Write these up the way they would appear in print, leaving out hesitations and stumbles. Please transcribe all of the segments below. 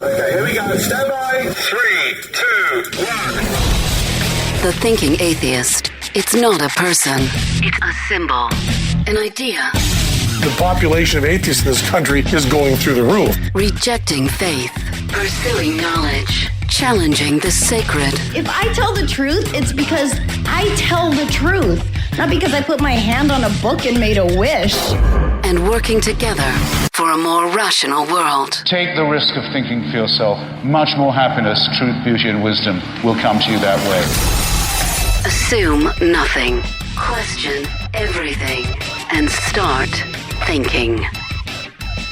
Okay, here we go. Stand by. 3, 2, 1. The thinking atheist. It's not a person. It's a symbol. An idea. The population of atheists in this country is going through the roof. Rejecting faith. Pursuing knowledge. Challenging the sacred. If I tell the truth, it's because I tell the truth. Not because I put my hand on a book and made a wish. And working together for a more rational world. Take the risk of thinking for yourself. Much more happiness, truth, beauty, and wisdom will come to you that way. Assume nothing. Question everything. And start thinking.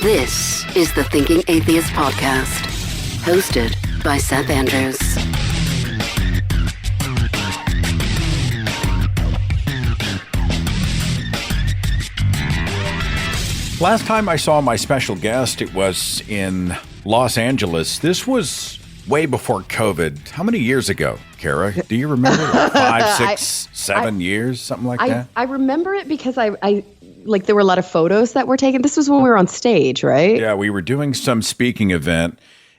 This is the Thinking Atheist Podcast. Hosted by Seth Andrews. Last time I saw my special guest, it was in Los Angeles. This was way before COVID. How many years ago, Cara? Do you remember? 5, 6, 7 years, something like that? I remember it because I like there were a lot of photos that were taken. This was when we were on stage, right? Yeah, we were doing some speaking event,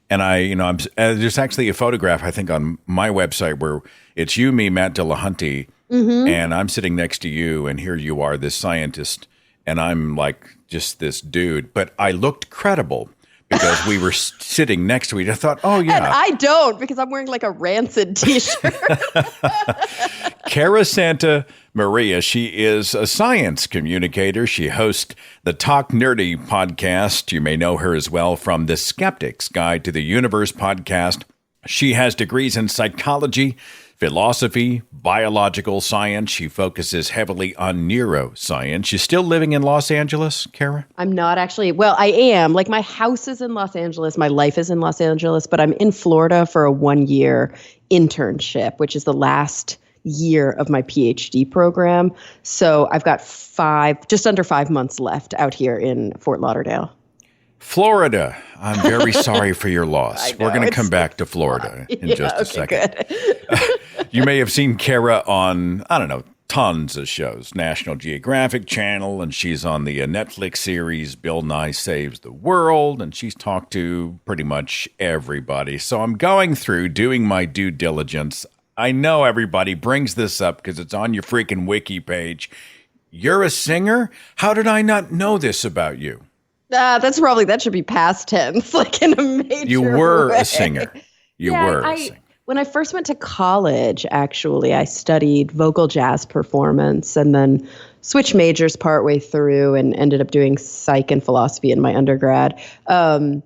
and there's actually a photograph, I think, on my website where it's you, me, Matt Dillahunty, and I'm sitting next to you, and here you are, this scientist, and I'm like just this dude, but I looked credible because we were sitting next to each other. I thought, oh yeah. And I don't, because I'm wearing like a Rancid t-shirt. Cara Santa Maria, she is a science communicator. She hosts the Talk Nerdy podcast. You may know her as well from the Skeptic's Guide to the Universe podcast. She has degrees in psychology, philosophy, biological science. She focuses heavily on neuroscience. She's still living in Los Angeles, Cara? I'm not actually. Well, I am. Like, my house is in Los Angeles. My life is in Los Angeles, but I'm in Florida for a 1-year internship, which is the last year of my PhD program. So I've got just under 5 months left out here in Fort Lauderdale. Florida. I'm very sorry for your loss. We're going to come back to Florida in just a second. You may have seen Cara on, I don't know, tons of shows. National Geographic Channel, and she's on the Netflix series Bill Nye Saves the World, and she's talked to pretty much everybody. So I'm going through, doing my due diligence. I know everybody brings this up because it's on your freaking wiki page. You're a singer? How did I not know this about you? That should be past tense, like in a major You were way. a singer. You were a singer. When I first went to college, actually, I studied vocal jazz performance and then switched majors partway through and ended up doing psych and philosophy in my undergrad. I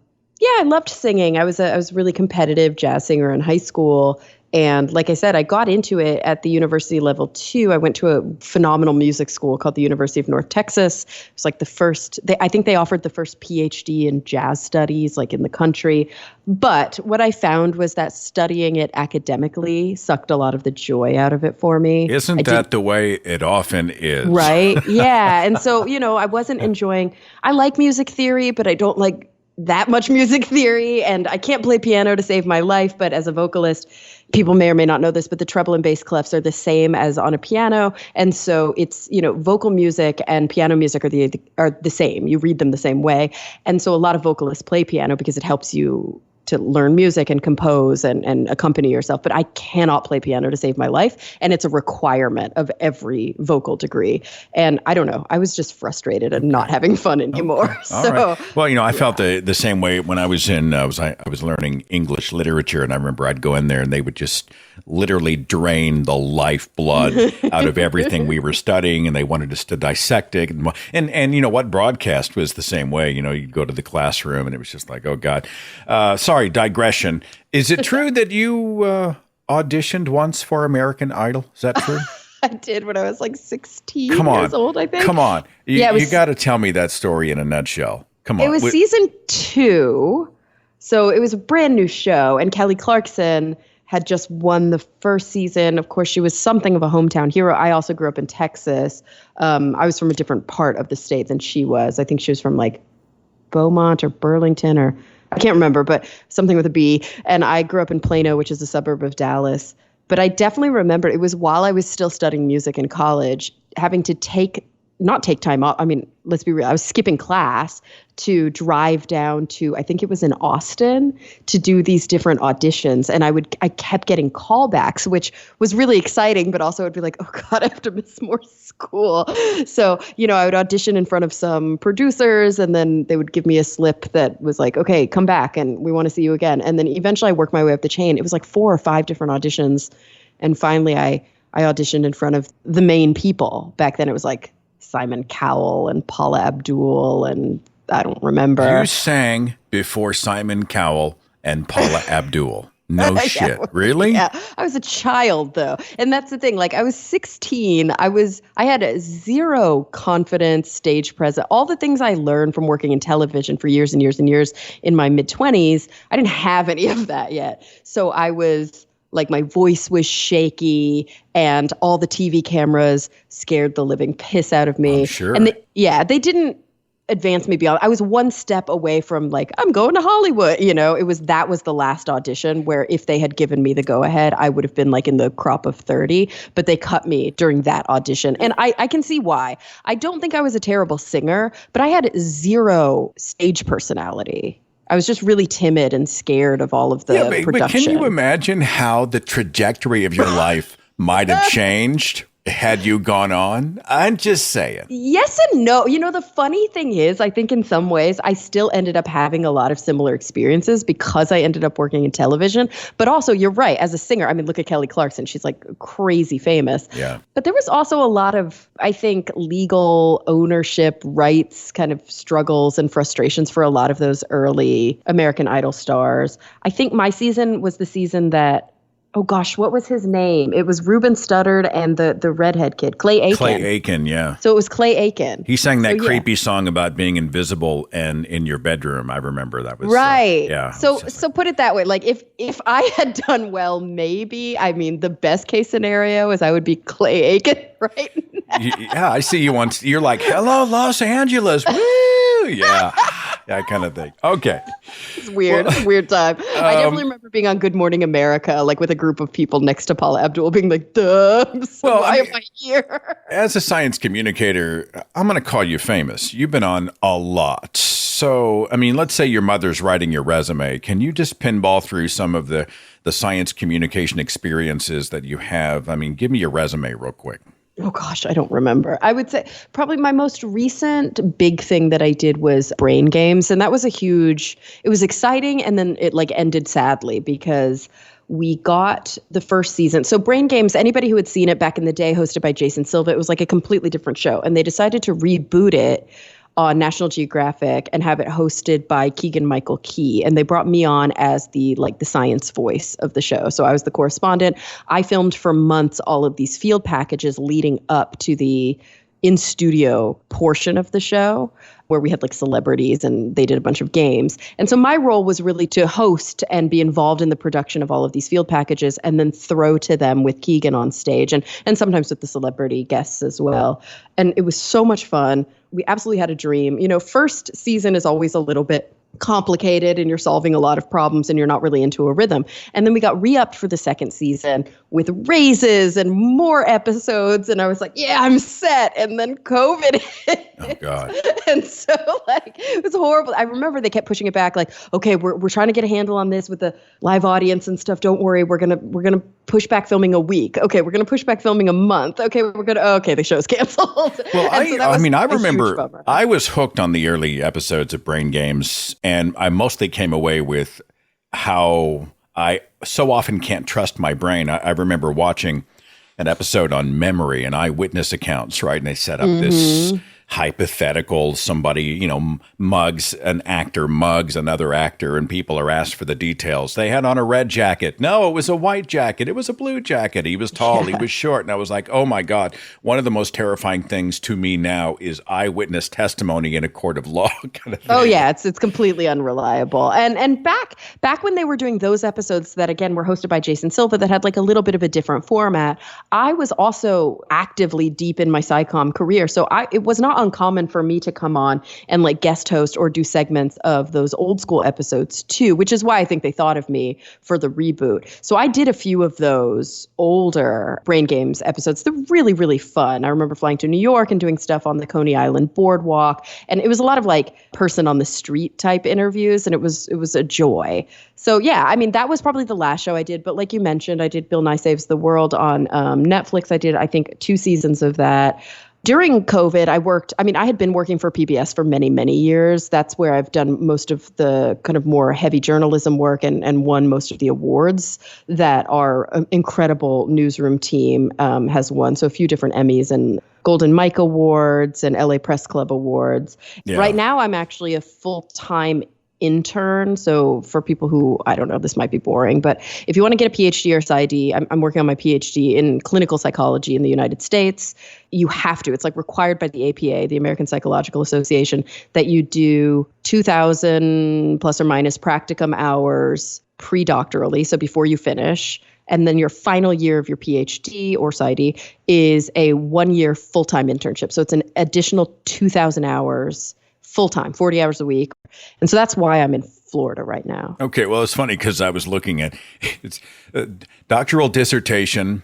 loved singing. I was a really competitive jazz singer in high school. And like I said, I got into it at the university level too. I went to a phenomenal music school called the University of North Texas. It was like the first, I think they offered the first PhD in jazz studies like in the country. But what I found was that studying it academically sucked a lot of the joy out of it for me. Isn't that the way it often is? Right. Yeah. And so, I wasn't enjoying, I like music theory, but I don't like that much music theory, and I can't play piano to save my life, but as a vocalist, people may or may not know this, but the treble and bass clefs are the same as on a piano, and so it's, vocal music and piano music are the same. You read them the same way, and so a lot of vocalists play piano because it helps you to learn music and compose and accompany yourself. But I cannot play piano to save my life. And it's a requirement of every vocal degree. And I don't know, I was just frustrated and not having fun anymore. Okay. Right. Well, I felt the same way when I was I was learning English literature, and I remember I'd go in there and they would just literally drain the lifeblood out of everything we were studying, and they wanted us to dissect it. And you know what? Broadcast was the same way. You'd go to the classroom and it was just like, oh God. Sorry, digression. Is it true that you auditioned once for American Idol? Is that true? I did when I was like 16 years old, I think. Come on. You got to tell me that story in a nutshell. Come on. It was season 2. So it was a brand new show. And Kelly Clarkson had just won the first season. Of course, she was something of a hometown hero. I also grew up in Texas. I was from a different part of the state than she was. I think she was from like Beaumont or Burlington, or I can't remember, but something with a B. And I grew up in Plano, which is a suburb of Dallas. But I definitely remember it was while I was still studying music in college, having to take not take time off. I mean, let's be real. I was skipping class to drive down to, I think it was in Austin, to do these different auditions. And I kept getting callbacks, which was really exciting, but also I'd be like, oh God, I have to miss more school. So, I would audition in front of some producers, and then they would give me a slip that was like, okay, come back and we want to see you again. And then eventually I worked my way up the chain. It was like 4 or 5 different auditions. And finally I auditioned in front of the main people. Back then it was like Simon Cowell and Paula Abdul, and I don't remember. You sang before Simon Cowell and Paula Abdul. No shit. Really? Yeah. I was a child though. And that's the thing. Like I was 16. I had a zero confidence, stage presence. All the things I learned from working in television for years and years and years in my mid-20s, I didn't have any of that yet. So I was like, my voice was shaky, and all the TV cameras scared the living piss out of me. I'm sure. And they didn't advance me beyond. I was one step away from like, I'm going to Hollywood. That was the last audition where if they had given me the go ahead, I would have been like in the crop of 30, but they cut me during that audition. And I can see why. I don't think I was a terrible singer, but I had zero stage personality. I was just really timid and scared of all of the production. But can you imagine how the trajectory of your life might have changed had you gone on? I'm just saying. Yes and no. The funny thing is, I think in some ways, I still ended up having a lot of similar experiences because I ended up working in television. But also, you're right. As a singer, I mean, look at Kelly Clarkson. She's like crazy famous. Yeah. But there was also a lot of, I think, legal ownership rights kind of struggles and frustrations for a lot of those early American Idol stars. I think my season was the season that, oh gosh, what was his name? It was Ruben Studdard and the redhead kid, Clay Aiken. Clay Aiken, yeah. So it was Clay Aiken. He sang that creepy song about being invisible and in your bedroom. I remember that was right. Yeah. So put it that way. Like if I had done well, maybe. I mean, the best case scenario is I would be Clay Aiken right now. Yeah, I see you once. You're like, hello, Los Angeles. Woo! Yeah. That kind of thing. Okay. It's weird. It's a weird time. I definitely remember being on Good Morning America, like with a group of people next to Paula Abdul being like, duh, why am I here? As a science communicator, I'm going to call you famous. You've been on a lot. So, I mean, let's say your mother's writing your resume. Can you just pinball through some of the science communication experiences that you have? I mean, give me your resume real quick. Oh gosh, I don't remember. I would say probably my most recent big thing that I did was Brain Games. And that was it was exciting. And then it like ended sadly because we got the first season. So Brain Games, anybody who had seen it back in the day, hosted by Jason Silva, it was like a completely different show. And they decided to reboot it on National Geographic and have it hosted by Keegan-Michael Key. And they brought me on as the science voice of the show. So I was the correspondent. I filmed for months all of these field packages leading up to the in-studio portion of the show where we had like celebrities and they did a bunch of games. And so my role was really to host and be involved in the production of all of these field packages and then throw to them with Keegan on stage and sometimes with the celebrity guests as well. And it was so much fun. We absolutely had a dream. First season is always a little bit complicated and you're solving a lot of problems and you're not really into a rhythm. And then we got re-upped for the second season with raises and more episodes. And I was like, yeah, I'm set. And then COVID hit. Oh, God. And so it was horrible. I remember they kept pushing it back like, okay, we're trying to get a handle on this with the live audience and stuff. Don't worry. We're going to push back filming a week. Okay. We're going to push back filming a month. Okay. The show's canceled. Well, I remember I was hooked on the early episodes of Brain Games. And I mostly came away with how I so often can't trust my brain. I remember watching an episode on memory and eyewitness accounts, right? And they set up this hypothetical, somebody, mugs another actor and people are asked for the details. They had on a red jacket. No, it was a white jacket. It was a blue jacket. He was tall. He was short. And I was like, oh my God, one of the most terrifying things to me now is eyewitness testimony in a court of law. Kind of thing. Oh yeah. It's completely unreliable. And back when they were doing those episodes that again were hosted by Jason Silva that had like a little bit of a different format, I was also actively deep in my SciComm career. So it was not uncommon for me to come on and like guest host or do segments of those old school episodes too, which is why I think they thought of me for the reboot. So I did a few of those older Brain Games episodes. They're really, really fun. I remember flying to New York and doing stuff on the Coney Island boardwalk. And it was a lot of like person on the street type interviews. And it was a joy. So yeah, I mean, that was probably the last show I did. But like you mentioned, I did Bill Nye Saves the World on Netflix. I did, I think, 2 seasons of that. During COVID, I had been working for PBS for many, many years. That's where I've done most of the kind of more heavy journalism work and won most of the awards that our incredible newsroom team has won. So a few different Emmys and Golden Mike Awards and LA Press Club Awards. Yeah. Right now, I'm actually a full-time intern. So for people who, I don't know, this might be boring, but if you want to get a PhD or PsyD, I'm working on my PhD in clinical psychology in the United States. You have to. It's like required by the APA, the American Psychological Association, that you do 2,000 plus or minus practicum hours pre-doctorally, so before you finish. And then your final year of your PhD or PsyD is a 1-year full-time internship. So it's an additional 2,000 hours full-time, 40 hours a week. And so that's why I'm in Florida right now. Okay, well, it's funny because I was looking at it's doctoral dissertation,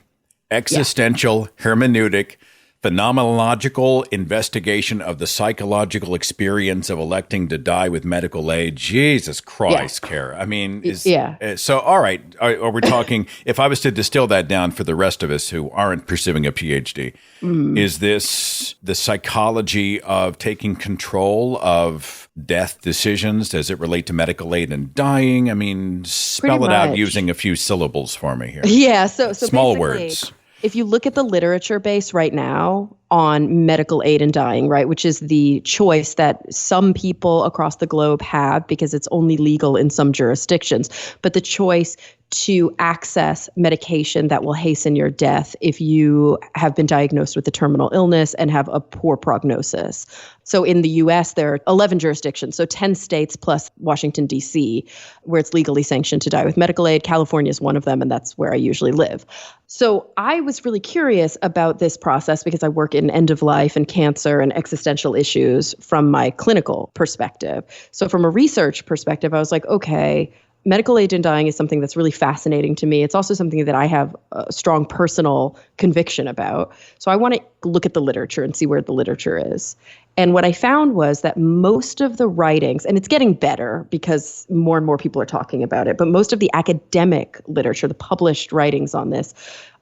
existential hermeneutic, phenomenological investigation of the psychological experience of electing to die with medical aid. Jesus Christ, Cara. I mean, so all right, are we talking, if I was to distill that down for the rest of us who aren't pursuing a PhD, is this the psychology of taking control of death decisions? Does it relate to medical aid and dying? I mean, spell it out using a few syllables for me here. Yeah, so small words. If you look at the literature base right now on medical aid and dying, right, which is the choice that some people across the globe have because it's only legal in some jurisdictions, but the choice to access medication that will hasten your death if you have been diagnosed with a terminal illness and have a poor prognosis. So in the US, there are 11 jurisdictions, so 10 states plus Washington, D.C., where it's legally sanctioned to die with medical aid. California is one of them, and that's where I usually live. So I was really curious about this process because I work in end of life and cancer and existential issues from my clinical perspective. So from a research perspective, I was like, okay, medical aid and dying is something that's really fascinating to me. It's also something that I have a strong personal conviction about. So I want to look at the literature and see where the literature is. And what I found was that most of the writings, and it's getting better because more and more people are talking about it, but most of the academic literature, the published writings on this,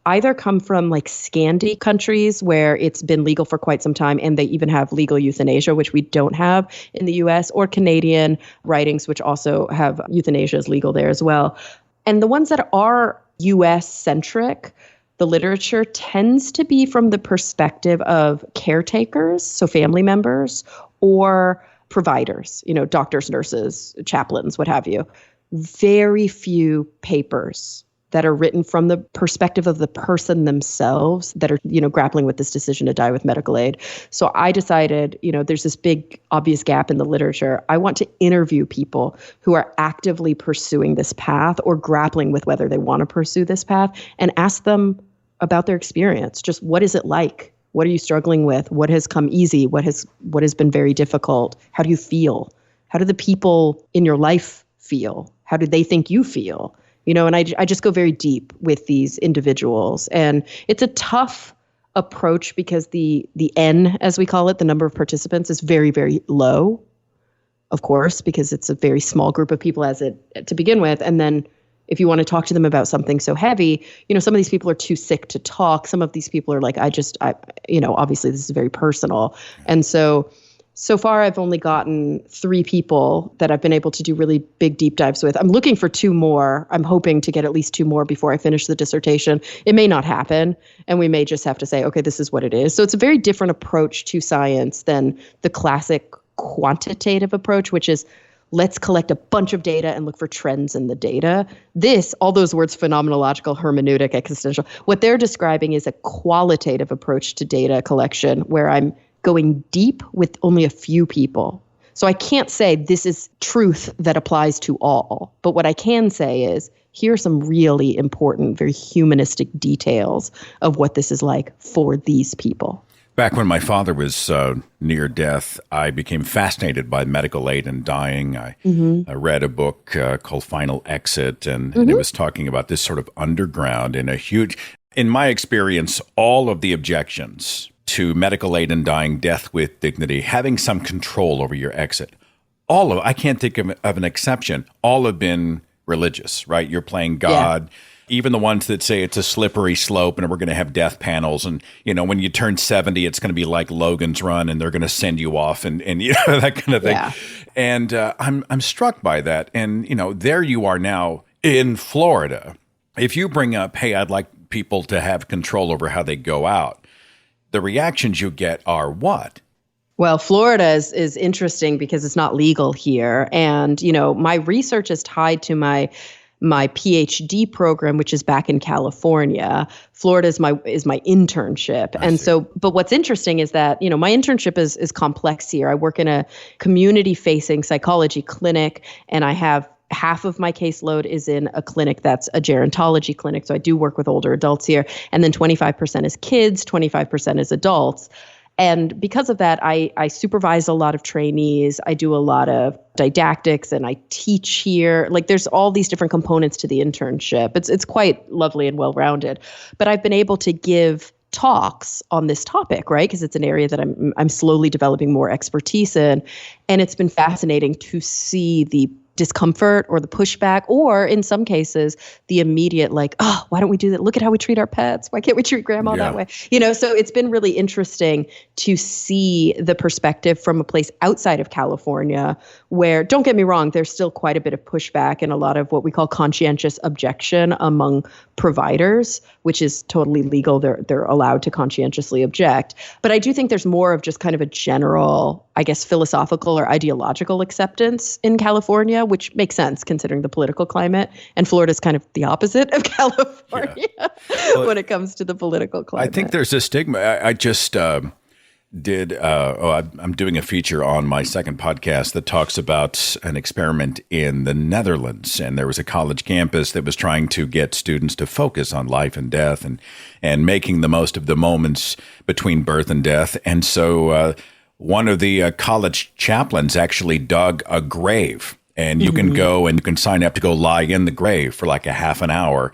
either come from like Scandi countries where it's been legal for quite some time and they even have legal euthanasia, which we don't have in the US, or Canadian writings, which also have euthanasia as legal there as well. And the ones that are US centric, the literature tends to be from the perspective of caretakers, so family members, or providers, doctors, nurses, chaplains, what have you. Very few papers that are written from the perspective of the person themselves that are, grappling with this decision to die with medical aid. So I decided, there's this big obvious gap in the literature. I want to interview people who are actively pursuing this path or grappling with whether they want to pursue this path and ask them about their experience. Just what is it like? What are you struggling with? What has come easy? What has been very difficult? How do you feel? How do the people in your life feel? How do they think you feel? And I just go very deep with these individuals. And it's a tough approach because the N, as we call it, the number of participants is very, very low, of course, because it's a very small group of people to begin with. And then if you want to talk to them about something so heavy, some of these people are too sick to talk. Some of these people are like, obviously this is very personal. And so far, I've only gotten 3 people that I've been able to do really big deep dives with. I'm looking for 2 more. I'm hoping to get at least 2 more before I finish the dissertation. It may not happen, and we may just have to say, okay, this is what it is. So it's a very different approach to science than the classic quantitative approach, which is let's collect a bunch of data and look for trends in the data. All those words, phenomenological, hermeneutic, existential, what they're describing is a qualitative approach to data collection where I'm going deep with only a few people. So I can't say this is truth that applies to all. But what I can say is here are some really important, very humanistic details of what this is like for these people. Back when my father was near death, I became fascinated by medical aid in dying. I read a book called Final Exit, and it was talking about this sort of underground and a huge, in my experience, all of the objections to medical aid in dying, death with dignity, having some control over your exit, I can't think of an exception, all have been religious, right? You're playing God. Yeah. Even the ones that say it's a slippery slope and we're going to have death panels. And, when you turn 70, it's going to be like Logan's Run and they're going to send you off and that kind of thing. Yeah. And I'm struck by that. And, there you are now in Florida. If you bring up, hey, I'd like people to have control over how they go out, the reactions you get are what? Well, Florida is interesting because it's not legal here. And, my research is tied to my PhD program, which is back in California. Florida is my internship. And so, but what's interesting is that, my internship is complex here. I work in a community-facing psychology clinic, and I have half of my caseload is in a clinic that's a gerontology clinic. So I do work with older adults here. And then 25% is kids, 25% is adults. And because of that, I supervise a lot of trainees. I do a lot of didactics and I teach here. Like there's all these different components to the internship. It's quite lovely and well-rounded. But I've been able to give talks on this topic, right? Because it's an area that I'm slowly developing more expertise in. And it's been fascinating to see the discomfort or the pushback, or in some cases, the immediate why don't we do that? Look at how we treat our pets. Why can't we treat grandma that way? So it's been really interesting to see the perspective from a place outside of California where, don't get me wrong, there's still quite a bit of pushback and a lot of what we call conscientious objection among providers, which is totally legal. They're allowed to conscientiously object. But I do think there's more of just kind of a general, I guess, philosophical or ideological acceptance in California, which makes sense considering the political climate. And Florida is kind of the opposite of California when it comes to the political climate. I think there's a stigma. I just I'm doing a feature on my second podcast that talks about an experiment in the Netherlands. And there was a college campus that was trying to get students to focus on life and death and making the most of the moments between birth and death. And so one of the college chaplains actually dug a grave. And you can go and you can sign up to go lie in the grave for like a half an hour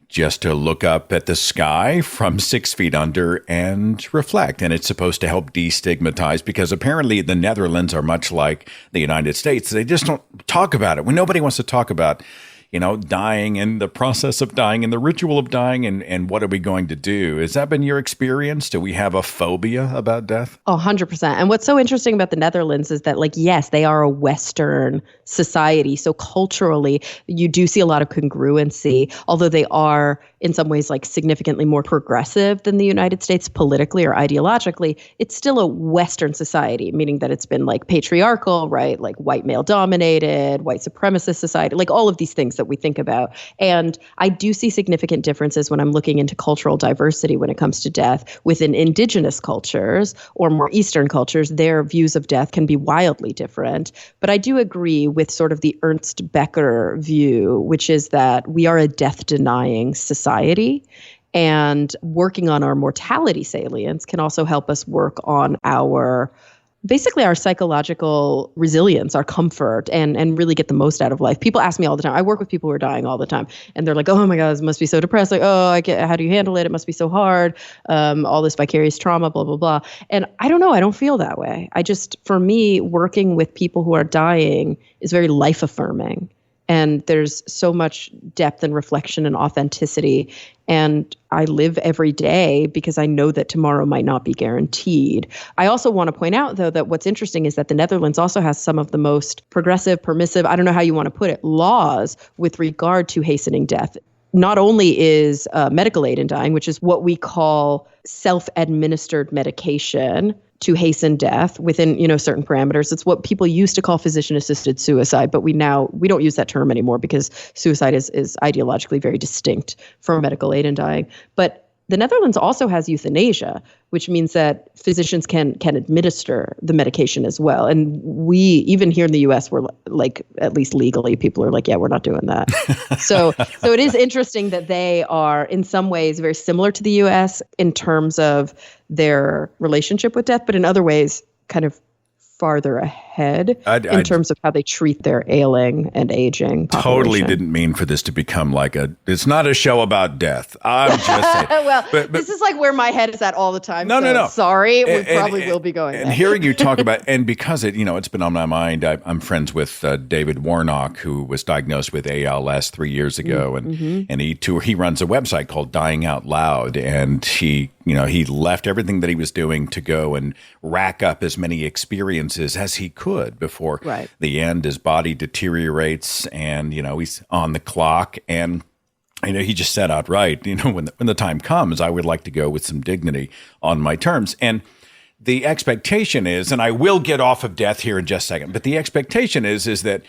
just to look up at the sky from 6 feet under and reflect. And it's supposed to help destigmatize, because apparently the Netherlands are much like the United States. They just don't talk about it. When nobody wants to talk about, dying and the process of dying and the ritual of dying and what are we going to do? Has that been your experience? Do we have a phobia about death? 100%. And what's so interesting about the Netherlands is that, yes, they are a Western society. So culturally, you do see a lot of congruency, although they are in some ways significantly more progressive than the United States politically or ideologically. It's still a Western society, meaning that it's been patriarchal, right? White male dominated, white supremacist society, all of these things that we think about. And I do see significant differences when I'm looking into cultural diversity when it comes to death. Within indigenous cultures or more Eastern cultures, their views of death can be wildly different. But I do agree with sort of the Ernst Becker view, which is that we are a death-denying society. And working on our mortality salience can also help us work on our psychological resilience, our comfort, and really get the most out of life. People ask me all the time. I work with people who are dying all the time, and they're like, "Oh my God, this must be so depressed." How do you handle it? It must be so hard. All this vicarious trauma, blah, blah, blah. And I don't know. I don't feel that way. For me, working with people who are dying is very life affirming. And there's so much depth and reflection and authenticity. And I live every day because I know that tomorrow might not be guaranteed. I also want to point out, though, that what's interesting is that the Netherlands also has some of the most progressive, permissive, I don't know how you want to put it, laws with regard to hastening death. Not only is medical aid in dying, which is what we call self-administered medication to hasten death within, certain parameters. It's what people used to call physician-assisted suicide, but we don't use that term anymore because suicide is ideologically very distinct from medical aid in dying. But The Netherlands also has euthanasia, which means that physicians can administer the medication as well. And we, even here in the US, we're like, at least legally, people are like, yeah, we're not doing that. So it is interesting that they are in some ways very similar to the US in terms of their relationship with death, but in other ways kind of farther ahead in terms of how they treat their ailing and aging population. Totally didn't mean for this to become like it's not a show about death. I'm just saying. Well, but this is like where my head is at all the time. No. Sorry, we probably will be going And there. hearing you talk about, and because it's been on my mind, I'm friends with David Warnock, who was diagnosed with ALS 3 years ago. And he runs a website called Dying Out Loud. And he left everything that he was doing to go and rack up as many experiences as he could before the end. His body deteriorates and, he's on the clock. And, he just said outright, when the time comes, I would like to go with some dignity on my terms. And the expectation is, and I will get off of death here in just a second, but the expectation is that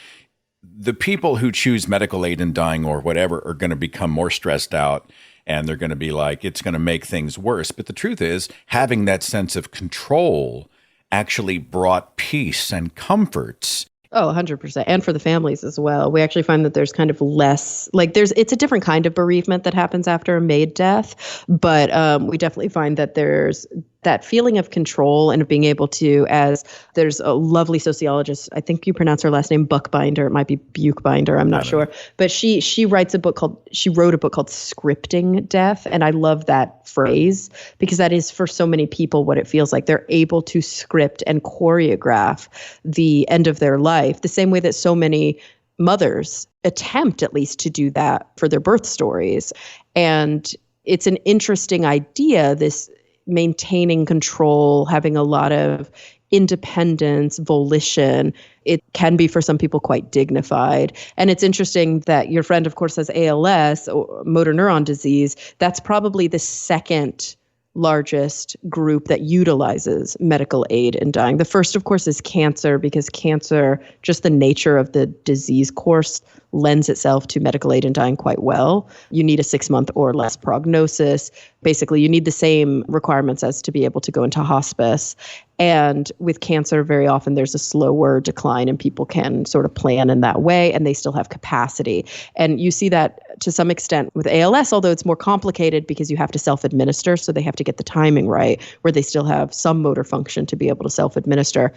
the people who choose medical aid in dying or whatever are going to become more stressed out. And they're going to be like, it's going to make things worse. But the truth is, having that sense of control actually brought peace and comforts. Oh, 100%. And for the families as well. We actually find that there's kind of less, it's a different kind of bereavement that happens after a made death. But we definitely find that there's that feeling of control and of being able to, as there's a lovely sociologist, I think you pronounce her last name Buchbinder, it might be Buchbinder, I'm not sure. But she wrote a book called Scripting Death. And I love that phrase because that is for so many people what it feels like. They're able to script and choreograph the end of their life the same way that so many mothers attempt at least to do that for their birth stories. And it's an interesting idea, this maintaining control, having a lot of independence, volition. It can be for some people quite dignified. And it's interesting that your friend, of course, has ALS, or motor neuron disease. That's probably the second largest group that utilizes medical aid in dying. The first, of course, is cancer, because cancer, just the nature of the disease course, lends itself to medical aid in dying quite well. You need a 6-month or less prognosis. Basically, you need the same requirements as to be able to go into hospice. And with cancer, very often there's a slower decline and people can sort of plan in that way and they still have capacity. And you see that to some extent with ALS, although it's more complicated because you have to self-administer. So they have to get the timing right, where they still have some motor function to be able to self-administer.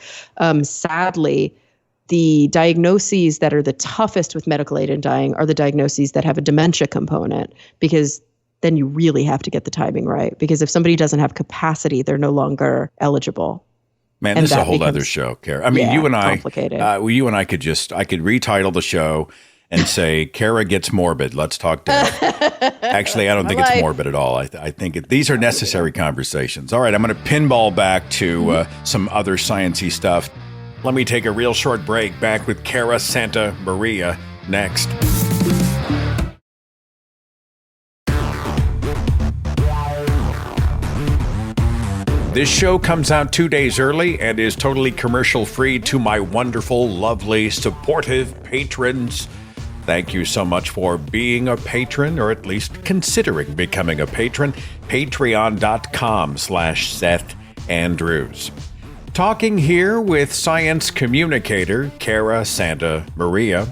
Sadly, the diagnoses that are the toughest with medical aid in dying are the diagnoses that have a dementia component, because then you really have to get the timing right. Because if somebody doesn't have capacity, they're no longer eligible. Man, this is a whole other show, Cara. I mean, you and I could I could retitle the show and say, Cara gets morbid. Let's talk death. Actually, I don't think it's morbid at all. I think these are necessary conversations. All right, I'm going to pinball back to some other sciencey stuff. Let me take a real short break. Back with Cara Santa Maria next. This show comes out 2 days early and is totally commercial-free to my wonderful, lovely, supportive patrons. Thank you so much for being a patron, or at least considering becoming a patron. Patreon.com/Seth Andrews. Talking here with science communicator Cara Santa Maria.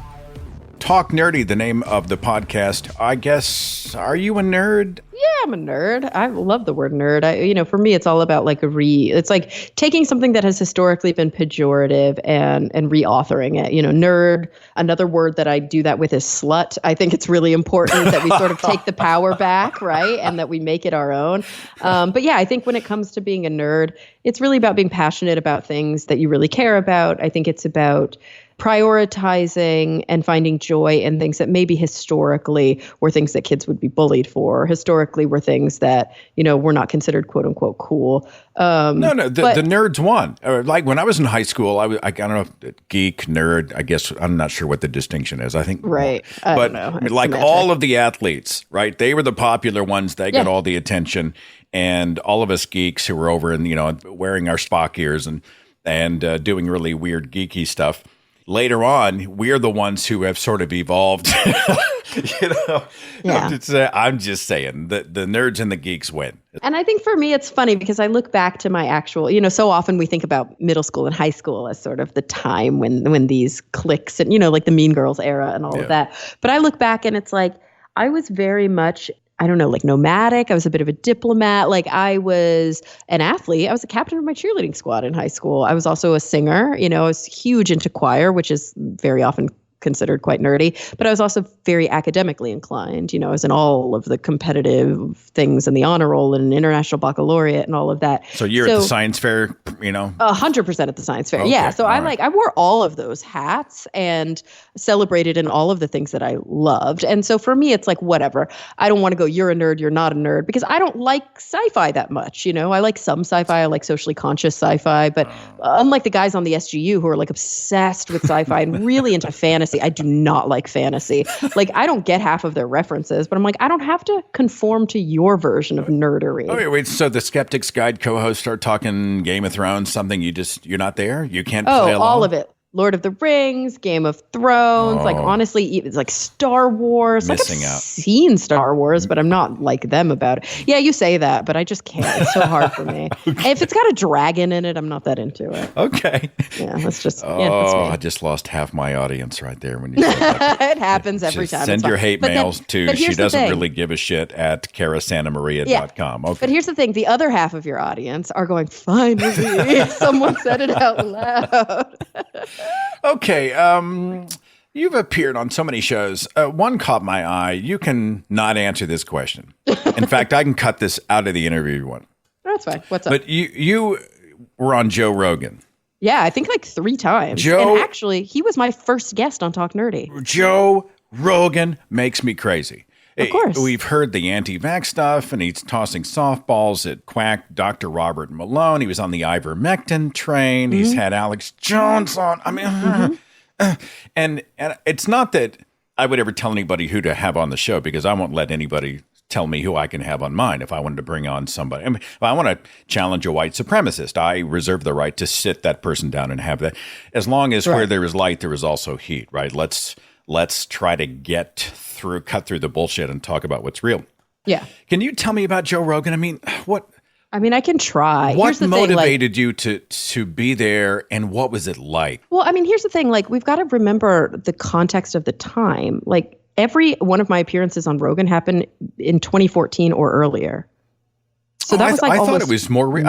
Talk Nerdy, the name of the podcast. I guess, are you a nerd? Yeah, I'm a nerd. I love the word nerd. For me, it's all about it's like taking something that has historically been pejorative and reauthoring it. Nerd, another word that I do that with is slut. I think it's really important that we sort of take the power back, right? And that we make it our own. But yeah, I think when it comes to being a nerd, it's really about being passionate about things that you really care about. I think it's about prioritizing and finding joy in things that maybe historically were things that kids would be bullied for, or historically were things that, were not considered quote unquote cool. The nerds won. Like when I was in high school, I don't know, geek, nerd, I guess, I'm not sure what the distinction is. I think. Right. I don't know. Like all of the athletes, right? They were the popular ones. They got all the attention. And all of us geeks who were over and, wearing our Spock ears and doing really weird geeky stuff. later on, we're the ones who have sort of evolved. I'm just saying that the nerds and the geeks win. And I think for me, it's funny because I look back to my actual, so often we think about middle school and high school as sort of the time when these cliques and, like the Mean Girls era and all of that. But I look back and it's like, I was very much, I don't know, like nomadic. I was a bit of a diplomat. Like I was an athlete. I was a captain of my cheerleading squad in high school. I was also a singer. I was huge into choir, which is very often considered quite nerdy, but I was also very academically inclined. I was in all of the competitive things and the honor roll and international baccalaureate and all of that. So you're at the science fair, 100% at the science fair. Okay. Yeah. So I wore all of those hats and celebrated in all of the things that I loved. And so for me, it's like, whatever. I don't want to go, you're a nerd, you're not a nerd, because I don't like sci-fi that much. I like some sci-fi. I like socially conscious sci-fi, but unlike the guys on the SGU who are like obsessed with sci-fi and really into fantasy, I do not like fantasy. Like, I don't get half of their references, but I'm like, I don't have to conform to your version of nerdery. Oh, wait. So the Skeptics Guide co-hosts start talking Game of Thrones, something you're not there? You can't play along? All of it. Lord of the Rings, Game of Thrones, like honestly, it's like Star Wars. Missing I've out. seen Star Wars, but I'm not like them about it. Yeah, you say that, but I just can't. It's so hard for me. Okay. If it's got a dragon in it, I'm not that into it. Okay. Yeah, that's just. Oh, that's me. I just lost half my audience right there when you said that. It happens every time. Send your hate mails to she doesn't really give a shit at carasantamaria.com. Okay. But here's the thing. The other half of your audience are going, finally, someone said it out loud. Okay, you've appeared on so many shows. One caught my eye. You can not answer this question. In fact, I can cut this out of the interview one. That's fine. What's up? But you were on Joe Rogan. Yeah, I think like 3 times. And actually, he was my first guest on Talk Nerdy. Joe Rogan makes me crazy. Of course. We've heard the anti-vax stuff, and he's tossing softballs at quack Dr. Robert Malone. He was on the ivermectin train. He's had Alex Jones on. I mean, and it's not that I would ever tell anybody who to have on the show, because I won't let anybody tell me who I can have on mine. If I wanted to bring on somebody, I mean, if I want to challenge a white supremacist, I reserve the right to sit that person down and have that. As long as where there is light, there is also heat, right? Let's try to cut through the bullshit and talk about what's real. Yeah. Can you tell me about Joe Rogan? I mean, I can try. What motivated you to be there, and what was it like? Well, I mean, here's the thing. Like, we've got to remember the context of the time. Like, every one of my appearances on Rogan happened in 2014 or earlier. So that was like I thought it was more. Forgive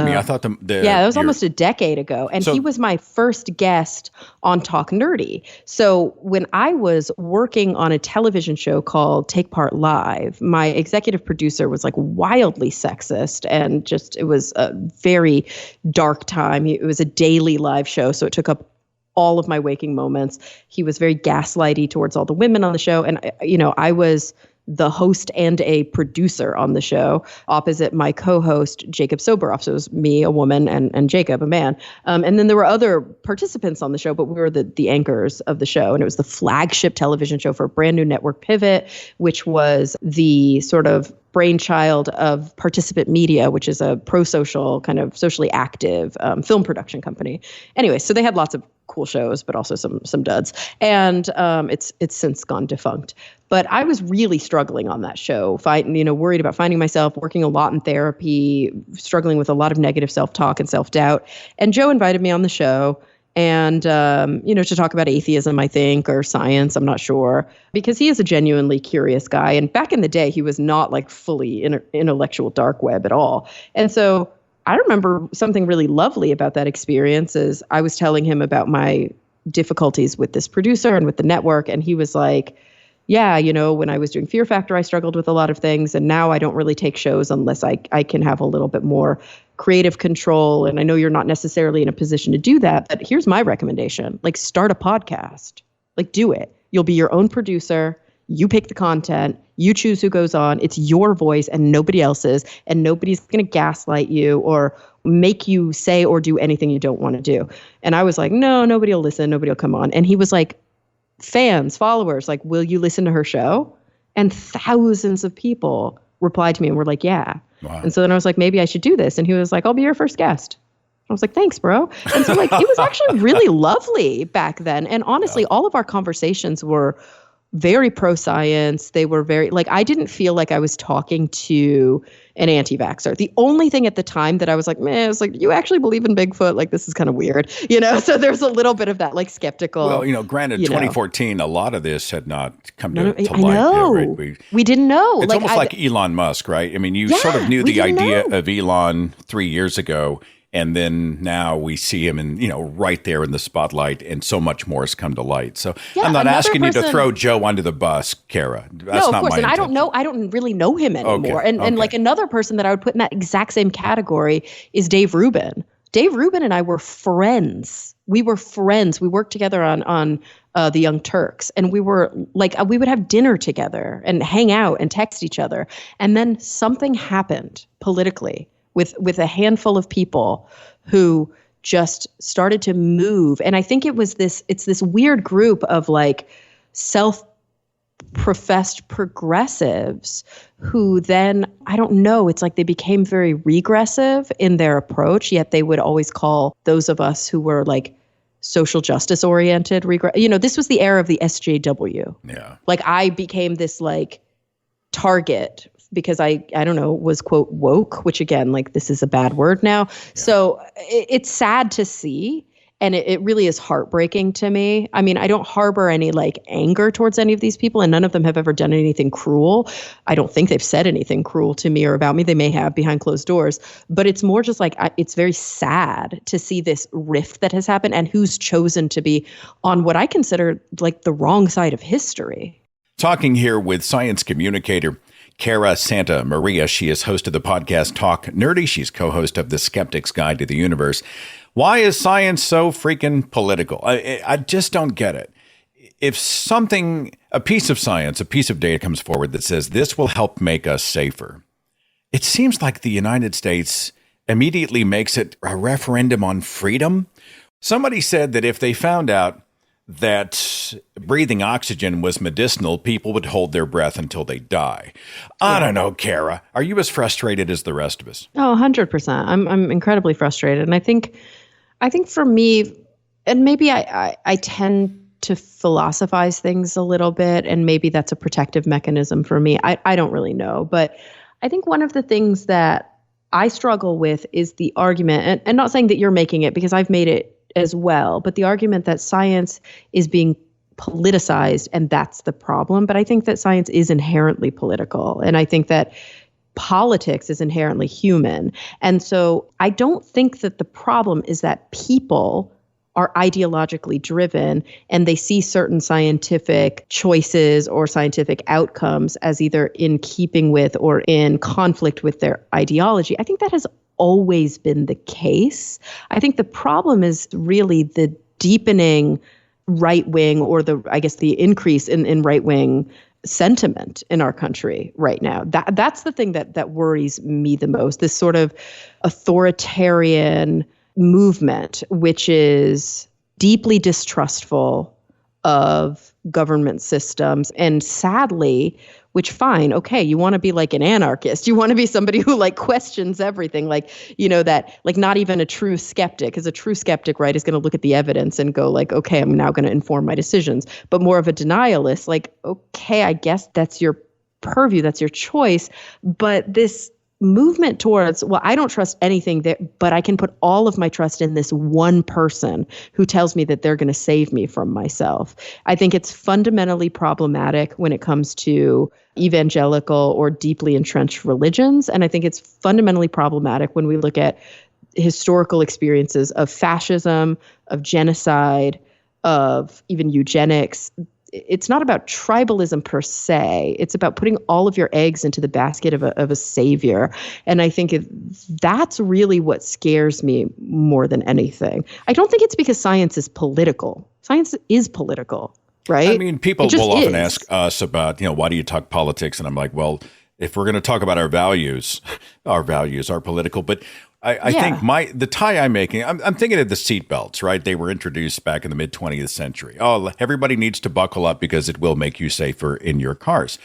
me. I thought it was almost a decade ago, and he was my first guest on Talk Nerdy. So when I was working on a television show called Take Part Live, my executive producer was like wildly sexist, and it was a very dark time. It was a daily live show, so it took up all of my waking moments. He was very gaslighty towards all the women on the show, and I was the host and a producer on the show, opposite my co-host, Jacob Soberoff. So it was me, a woman, and Jacob, a man. And then there were other participants on the show, but we were the anchors of the show. And it was the flagship television show for a brand new network, Pivot, which was the sort of brainchild of Participant Media, which is a pro-social, kind of socially active film production company. Anyway, so they had lots of cool shows, but also some duds. And it's since gone defunct. But I was really struggling on that show, worried about finding myself, working a lot in therapy, struggling with a lot of negative self-talk and self-doubt. And Joe invited me on the show and, to talk about atheism, I think, or science, I'm not sure, because he is a genuinely curious guy. And back in the day, he was not like fully intellectual dark web at all. And so I remember something really lovely about that experience is I was telling him about my difficulties with this producer and with the network. And he was like, yeah, when I was doing Fear Factor, I struggled with a lot of things. And now I don't really take shows unless I can have a little bit more creative control. And I know you're not necessarily in a position to do that, but here's my recommendation. Like, start a podcast. Like, do it. You'll be your own producer. You pick the content. You choose who goes on. It's your voice and nobody else's. And nobody's going to gaslight you or make you say or do anything you don't want to do. And I was like, no, nobody will listen. Nobody will come on. And he was like, fans, followers, like, will you listen to her show? And thousands of people replied to me and were like, yeah. Wow. And so then I was like, maybe I should do this. And he was like, I'll be your first guest. I was like, thanks, bro. And so like, it was actually really lovely back then. And honestly, all of our conversations were very pro-science. They were very, like, I didn't feel like I was talking to an anti-vaxxer. The only thing at the time that I was like, man, it's like, you actually believe in Bigfoot? Like, this is kind of weird, So there's a little bit of that, like, skeptical. Well, granted, 2014, a lot of this had not come to light. I know. Yet, right? We didn't know. It's almost like Elon Musk, right? I mean, you sort of knew the idea of Elon 3 years ago. And then now we see him right there in the spotlight, and so much more has come to light. So I'm not asking you to throw Joe under the bus, Cara. That's no, of course. And I don't really know him anymore. Okay. And like another person that I would put in that exact same category is Dave Rubin. Dave Rubin and I were friends. We were friends. We worked together on the Young Turks, and we were like, we would have dinner together and hang out and text each other. And then something happened politically with a handful of people who just started to move. And I think it's this weird group of like self-professed progressives who then, I don't know, it's like they became very regressive in their approach, yet they would always call those of us who were like social justice oriented this was the era of the SJW. Yeah. Like I became this like target because I don't know, was quote woke, which again, like this is a bad word now. Yeah. So it's sad to see. And it really is heartbreaking to me. I mean, I don't harbor any like anger towards any of these people, and none of them have ever done anything cruel. I don't think they've said anything cruel to me or about me. They may have behind closed doors, but it's more just like, it's very sad to see this rift that has happened and who's chosen to be on what I consider like the wrong side of history. Talking here with science communicator Cara Santa Maria. She is host of the podcast Talk Nerdy. She's co-host of The Skeptic's Guide to the Universe. Why is science so freaking political? I just don't get it. If a piece of science, a piece of data comes forward that says this will help make us safer, it seems like the United States immediately makes it a referendum on freedom. Somebody said that if they found out that breathing oxygen was medicinal, people would hold their breath until they die. I don't know, Cara. Are you as frustrated as the rest of us? Oh, 100%. I'm incredibly frustrated. And I think for me, and maybe I tend to philosophize things a little bit, and maybe that's a protective mechanism for me. I don't really know. But I think one of the things that I struggle with is the argument, and not saying that you're making it because I've made it as well, but the argument that science is being politicized and that's the problem. But I think that science is inherently political. And I think that politics is inherently human. And so I don't think that the problem is that people are ideologically driven and they see certain scientific choices or scientific outcomes as either in keeping with or in conflict with their ideology. I think that has always been the case. I think the problem is really the deepening right wing, or the increase in right wing sentiment in our country right now. That's the thing that worries me the most. This sort of authoritarian movement, which is deeply distrustful of government systems, and sadly, which fine, okay, you want to be like an anarchist. You want to be somebody who like questions everything, like, that like not even a true skeptic, because a true skeptic, right, is going to look at the evidence and go like, okay, I'm now going to inform my decisions. But more of a denialist, like, okay, I guess that's your purview, that's your choice. But this movement towards, well, I don't trust anything but I can put all of my trust in this one person who tells me that they're going to save me from myself. I think it's fundamentally problematic when it comes to evangelical or deeply entrenched religions. And I think it's fundamentally problematic when we look at historical experiences of fascism, of genocide, of even eugenics. It's not about tribalism per se. It's about putting all of your eggs into the basket of a savior. And I think that's really what scares me more than anything. I don't think it's because science is political. Science is political, right? I mean, people will often ask us about, why do you talk politics? And I'm like, well, if we're going to talk about our values are political. But I think the tie I'm making, I'm thinking of the seatbelts, right? They were introduced back in the mid 20th century. Oh, everybody needs to buckle up because it will make you safer in your cars.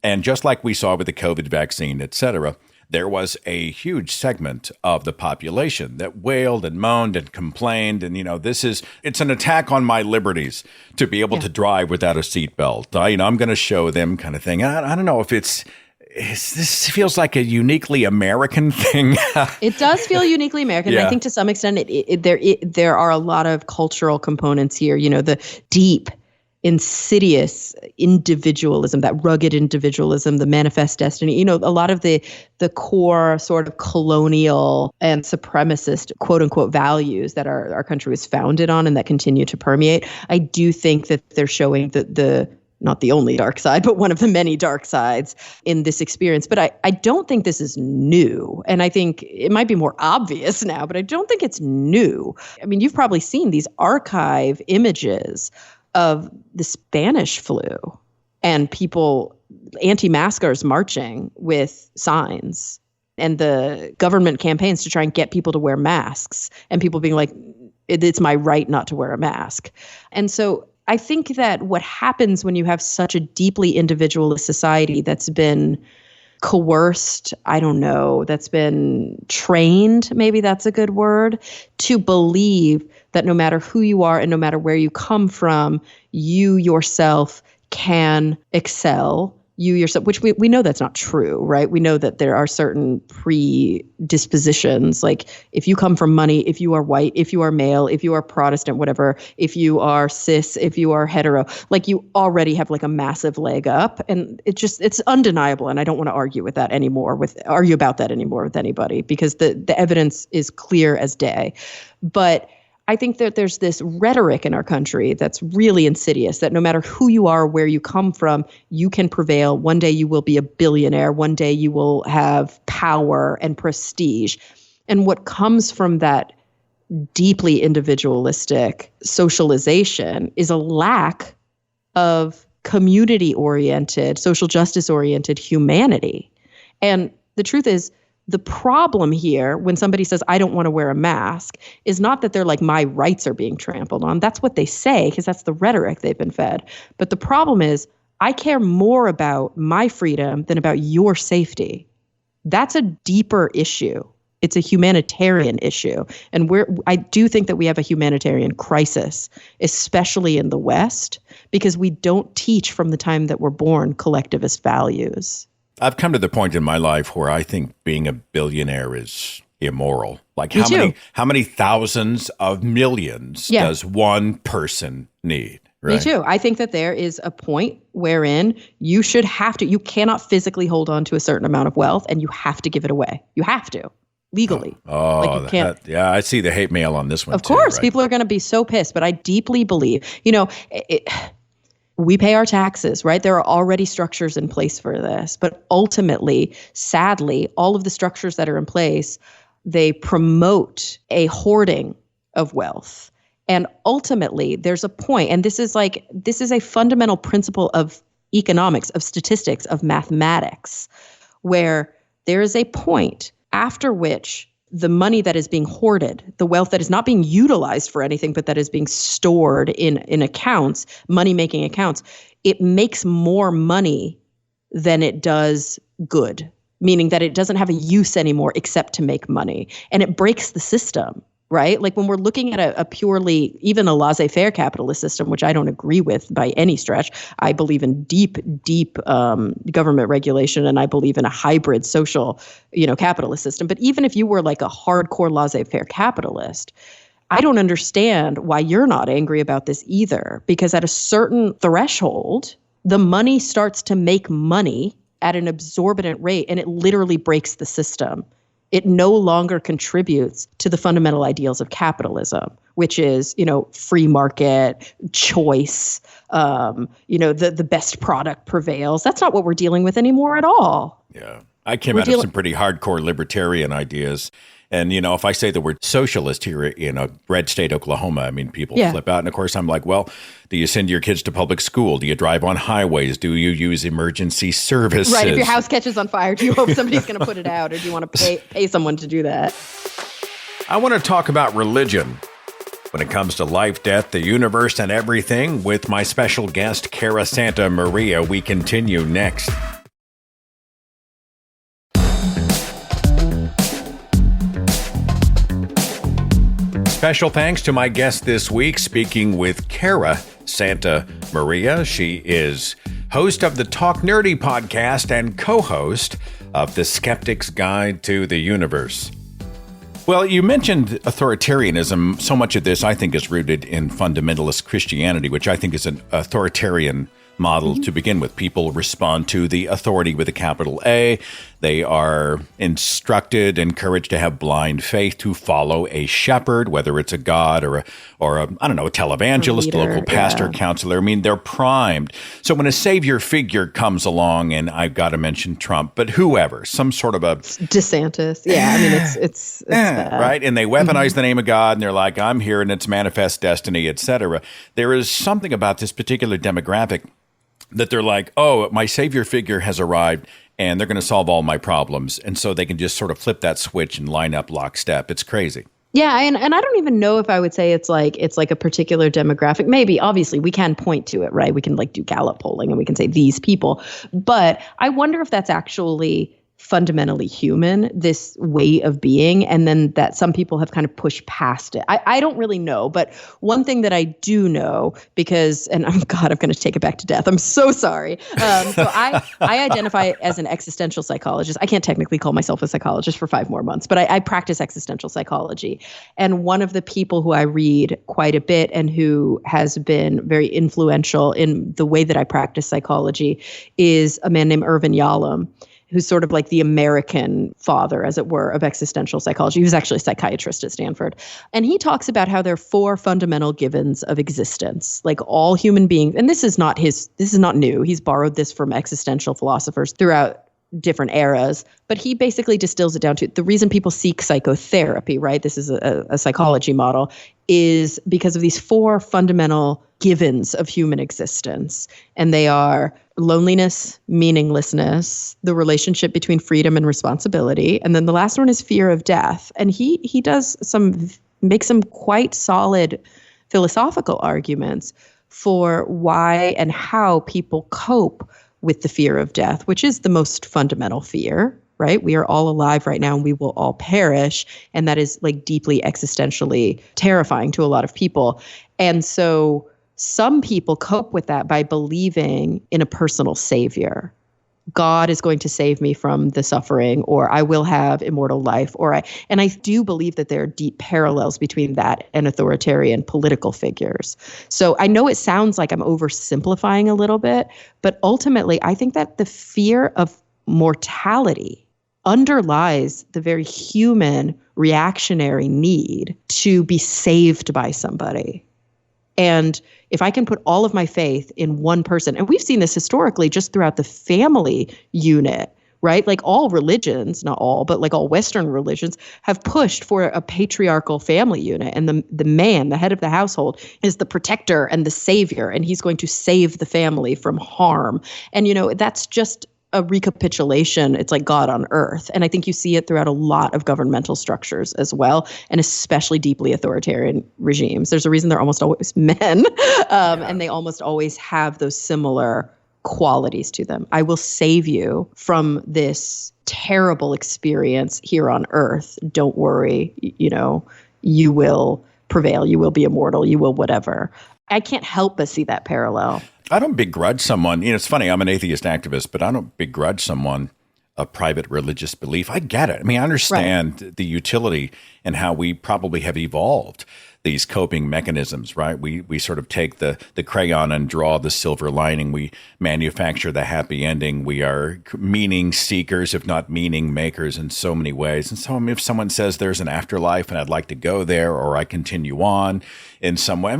And just like we saw with the COVID vaccine, et cetera, there was a huge segment of the population that wailed and moaned and complained. And, it's an attack on my liberties to be able to drive without a seatbelt. I'm going to show them kind of thing. I don't know if this feels like a uniquely American thing. It does feel uniquely American. Yeah. I think to some extent there are a lot of cultural components here. The deep, insidious individualism, that rugged individualism, the manifest destiny, a lot of the core sort of colonial and supremacist quote unquote values that our country was founded on and that continue to permeate. I do think that they're showing the not the only dark side, but one of the many dark sides in this experience. But I don't think this is new. And I think it might be more obvious now, but I don't think it's new. I mean, you've probably seen these archive images of the Spanish flu and people, anti-maskers marching with signs and the government campaigns to try and get people to wear masks and people being like, it's my right not to wear a mask. And so I think that what happens when you have such a deeply individualist society that's been coerced, that's been trained, maybe that's a good word, to believe that no matter who you are and no matter where you come from, you yourself can excel. You yourself, which we know that's not true, right? We know that there are certain predispositions, like if you come from money, if you are white, if you are male, if you are Protestant, whatever, if you are cis, if you are hetero, like you already have like a massive leg up, and it's undeniable. And I don't want to argue about that anymore with anybody because the evidence is clear as day. But I think that there's this rhetoric in our country that's really insidious, that no matter who you are, where you come from, you can prevail. One day you will be a billionaire. One day you will have power and prestige. And what comes from that deeply individualistic socialization is a lack of community-oriented, social justice-oriented humanity. And the truth is, the problem here, when somebody says, I don't want to wear a mask, is not that they're like, my rights are being trampled on. That's what they say, because that's the rhetoric they've been fed. But the problem is, I care more about my freedom than about your safety. That's a deeper issue. It's a humanitarian issue. And I do think that we have a humanitarian crisis, especially in the West, because we don't teach from the time that we're born collectivist values. I've come to the point in my life where I think being a billionaire is immoral. Like how many thousands of millions does one person need? Right? Me too. I think that there is a point wherein you cannot physically hold on to a certain amount of wealth and you have to give it away. You have to. Legally. You can't. I see the hate mail on this one. Of course, right? People are going to be so pissed, but I deeply believe, we pay our taxes, right? There are already structures in place for this. But ultimately, sadly, all of the structures that are in place, they promote a hoarding of wealth. And ultimately, there's a point, and this is a fundamental principle of economics, of statistics, of mathematics, where there is a point after which the money that is being hoarded, the wealth that is not being utilized for anything, but that is being stored in accounts, money-making accounts, it makes more money than it does good, meaning that it doesn't have a use anymore except to make money. And it breaks the system, right? Like when we're looking at a purely, even a laissez-faire capitalist system, which I don't agree with by any stretch. I believe in deep government regulation, and I believe in a hybrid social, capitalist system. But even if you were like a hardcore laissez-faire capitalist, I don't understand why you're not angry about this either, because at a certain threshold, the money starts to make money at an exorbitant rate, and it literally breaks the system. It no longer contributes to the fundamental ideals of capitalism, which is, free market, choice, the best product prevails. That's not what we're dealing with anymore at all. Yeah. I came out of some pretty hardcore libertarian ideas. And, if I say the word socialist here in a red state, Oklahoma, people flip out. And of course, I'm like, well, do you send your kids to public school? Do you drive on highways? Do you use emergency services? Right. If your house catches on fire, do you hope somebody's going to put it out, or do you want to pay someone to do that? I want to talk about religion when it comes to life, death, the universe, and everything with my special guest, Cara Santa Maria. We continue next. Special thanks to my guest this week, speaking with Cara Santa Maria. She is host of the Talk Nerdy podcast and co-host of The Skeptic's Guide to the Universe. Well, you mentioned authoritarianism. So much of this, I think, is rooted in fundamentalist Christianity, which I think is an authoritarian model to begin with. People respond to the authority with a capital A. They are instructed, encouraged to have blind faith, to follow a shepherd, whether it's a god or a I don't know, a televangelist, a local pastor, counselor. I mean, they're primed. So when a savior figure comes along, and I've got to mention Trump, but whoever, some sort of a DeSantis. Yeah, I mean, it's right. And they weaponize the name of God, and they're like, I'm here, and it's manifest destiny, etc. There is something about this particular demographic that they're like, oh, my savior figure has arrived and they're going to solve all my problems. And so they can just sort of flip that switch and line up lockstep. It's crazy. Yeah, and I don't even know if I would say it's like a particular demographic. Maybe, obviously, we can point to it, right? We can like do Gallup polling and we can say these people. But I wonder if that's actually fundamentally human, this way of being, and then that some people have kind of pushed past it. I don't really know, but one thing that I do know, because, and I'm going to take it back to death. I'm so sorry. So I identify as an existential psychologist. I can't technically call myself a psychologist for 5 more months, but I practice existential psychology. And one of the people who I read quite a bit and who has been very influential in the way that I practice psychology is a man named Irvin Yalom, who's sort of like the American father, as it were, of existential psychology. He was actually a psychiatrist at Stanford. And he talks about how there are 4 fundamental givens of existence, like all human beings. And this is not new. He's borrowed this from existential philosophers throughout different eras, but he basically distills it down to the reason people seek psychotherapy, right? This is a psychology model, is because of these 4 fundamental givens of human existence. And they are loneliness, meaninglessness, the relationship between freedom and responsibility. And then the last one is fear of death. And he makes some quite solid philosophical arguments for why and how people cope with the fear of death, which is the most fundamental fear, right? We are all alive right now and we will all perish. And that is like deeply existentially terrifying to a lot of people. And so some people cope with that by believing in a personal savior. God is going to save me from the suffering, or I will have immortal life, and I do believe that there are deep parallels between that and authoritarian political figures. So I know it sounds like I'm oversimplifying a little bit, but ultimately I think that the fear of mortality underlies the very human reactionary need to be saved by somebody. And if I can put all of my faith in one person, and we've seen this historically just throughout the family unit, right? Like all religions, not all, but like all Western religions have pushed for a patriarchal family unit. And the man, the head of the household, is the protector and the savior, and he's going to save the family from harm. And, that's just a recapitulation. It's like God on earth. And I think you see it throughout a lot of governmental structures as well, and especially deeply authoritarian regimes. There's a reason they're almost always men, and they almost always have those similar qualities to them. I will save you from this terrible experience here on earth. Don't worry, you will prevail. You will be immortal. You will whatever. I can't help but see that parallel. I don't begrudge someone. It's funny, I'm an atheist activist, but I don't begrudge someone a private religious belief. I get it. I mean, I understand the utility and how we probably have evolved these coping mechanisms, right? We sort of take the crayon and draw the silver lining. We manufacture the happy ending. We are meaning seekers, if not meaning makers, in so many ways. And so if someone says there's an afterlife and I'd like to go there, or I continue on in some way,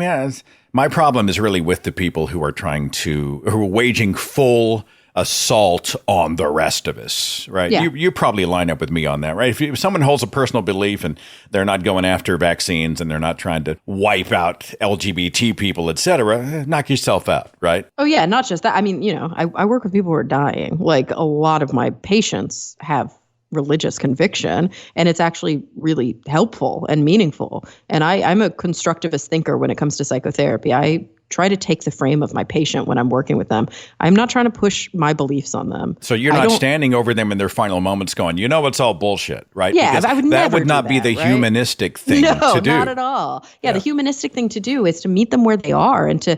my problem is really with the people who are who are waging full assault on the rest of us, right? Yeah. You probably line up with me on that, right? If someone holds a personal belief and they're not going after vaccines and they're not trying to wipe out LGBT people, et cetera, knock yourself out, right? Oh, yeah, not just that. I mean, I work with people who are dying. Like a lot of my patients have religious conviction, and it's actually really helpful and meaningful. And I'm a constructivist thinker when it comes to psychotherapy. I try to take the frame of my patient when I'm working with them. I'm not trying to push my beliefs on them. So you're not standing over them in their final moments going, it's all bullshit, right? Yeah, because I would that never would not do be that, the right? humanistic thing to do. No, not at all. Yeah, the humanistic thing to do is to meet them where they are and to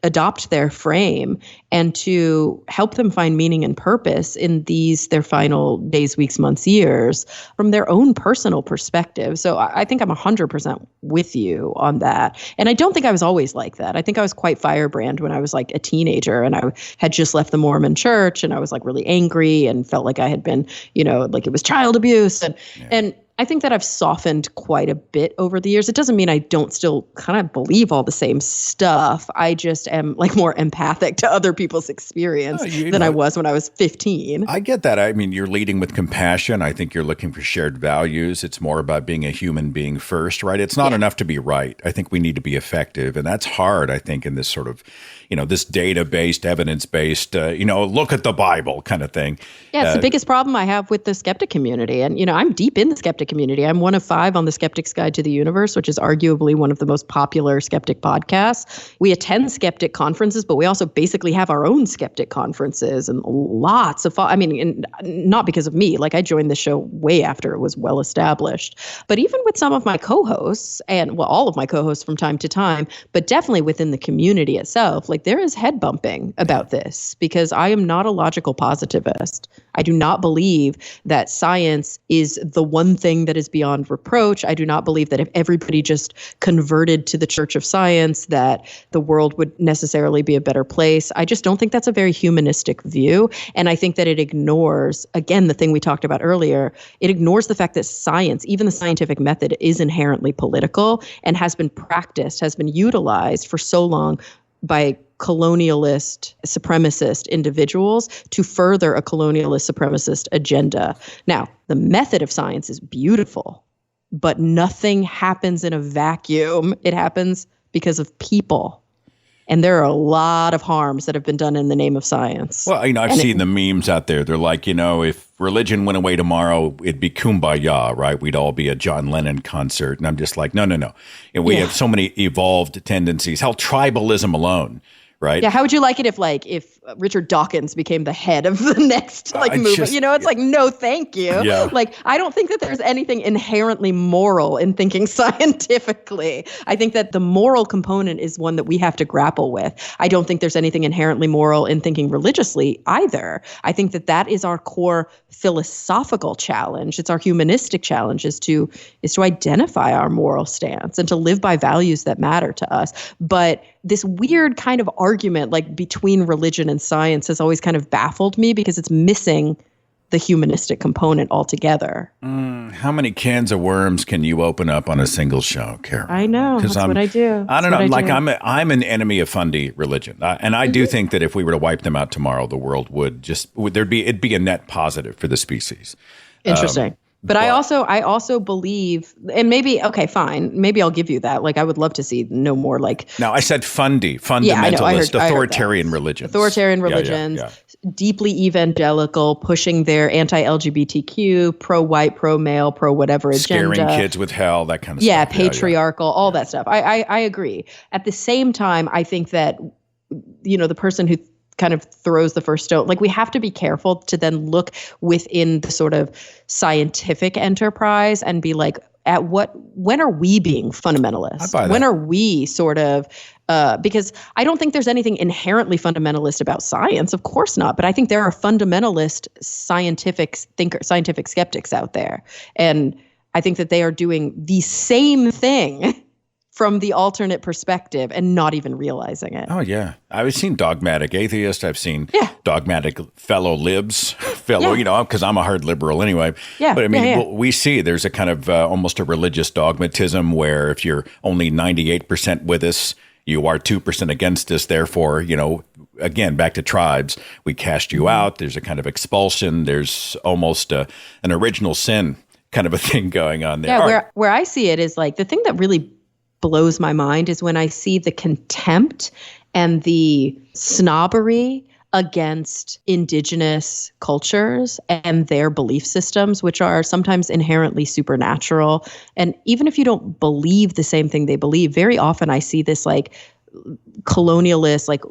adopt their frame and to help them find meaning and purpose in their final days, weeks, months, years from their own personal perspective. So I think I'm 100% with you on that. And I don't think I was always like that. I think I was quite firebrand when I was like a teenager and I had just left the Mormon church and I was like really angry and felt like I had been, like it was child abuse. And I think that I've softened quite a bit over the years. It doesn't mean I don't still kind of believe all the same stuff. I just am like more empathic to other people's experience than I was when I was 15. I get that. I mean, you're leading with compassion. I think you're looking for shared values. It's more about being a human being first, right? It's not enough to be right. I think we need to be effective. And that's hard, I think, in this sort of, this data-based, evidence-based, look at the Bible kind of thing. Yeah, it's the biggest problem I have with the skeptic community. And, I'm deep in the skeptic community. I'm one of 5 on the Skeptic's Guide to the Universe, which is arguably one of the most popular skeptic podcasts. We attend skeptic conferences, but we also basically have our own skeptic conferences and lots of, and not because of me, like I joined the show way after it was well established, but even with some of my co-hosts and all of my co-hosts from time to time, but definitely within the community itself, like there is head bumping about this because I am not a logical positivist. I do not believe that science is the one thing that is beyond reproach. I do not believe that if everybody just converted to the Church of Science, that the world would necessarily be a better place. I just don't think that's a very humanistic view. And I think that it ignores, again, the thing we talked about earlier, it ignores the fact that science, even the scientific method, is inherently political and has been practiced, has been utilized for so long by colonialist, supremacist individuals to further a colonialist, supremacist agenda. Now, the method of science is beautiful, but nothing happens in a vacuum. It happens because of people. And there are a lot of harms that have been done in the name of science. Well, I've seen the memes out there. They're like, if religion went away tomorrow, it'd be kumbaya, right? We'd all be a John Lennon concert. And I'm just like, no. And we have so many evolved tendencies. Hell, tribalism alone. Right. Yeah. How would you like it if Richard Dawkins became the head of the next movement? It's like, no, thank you. Yeah. Like, I don't think that there's anything inherently moral in thinking scientifically. I think that the moral component is one that we have to grapple with. I don't think there's anything inherently moral in thinking religiously either. I think that is our core philosophical challenge. It's our humanistic challenge is to identify our moral stance and to live by values that matter to us. But this weird kind of argument like between religion and science has always kind of baffled me because it's missing the humanistic component altogether. How many cans of worms can you open up on a single show, Cara? I know. That's what I do. I don't know. I'm an enemy of fundy religion. And I do think that if we were to wipe them out tomorrow, the world it'd be a net positive for the species. Interesting. But I also believe, and maybe, okay, fine. Maybe I'll give you that. Like, I would love to see no more like. No, I said fundamentalist, authoritarian religions. Authoritarian religions, deeply evangelical, pushing their anti-LGBTQ, pro-white, pro-male, pro-whatever agenda. Scaring kids with hell, that kind of stuff. Yeah, patriarchal, all that stuff. I agree. At the same time, I think that, the person who kind of throws the first stone. Like we have to be careful to then look within the sort of scientific enterprise and be like, when are we being fundamentalists? When are we sort of, because I don't think there's anything inherently fundamentalist about science. Of course not. But I think there are fundamentalist scientific skeptics out there. And I think that they are doing the same thing from the alternate perspective and not even realizing it. Oh, yeah. I've seen dogmatic atheists. I've seen dogmatic fellow libs, because I'm a hard liberal anyway. Yeah. But I mean, we see there's a kind of almost a religious dogmatism where if you're only 98% with us, you are 2% against us. Therefore, again, back to tribes, we cast you out. There's a kind of expulsion. There's almost an original sin kind of a thing going on there. Yeah, where I see it is like the thing that really blows my mind is when I see the contempt and the snobbery against indigenous cultures and their belief systems, which are sometimes inherently supernatural. And even if you don't believe the same thing they believe, very often I see this like colonialist, like,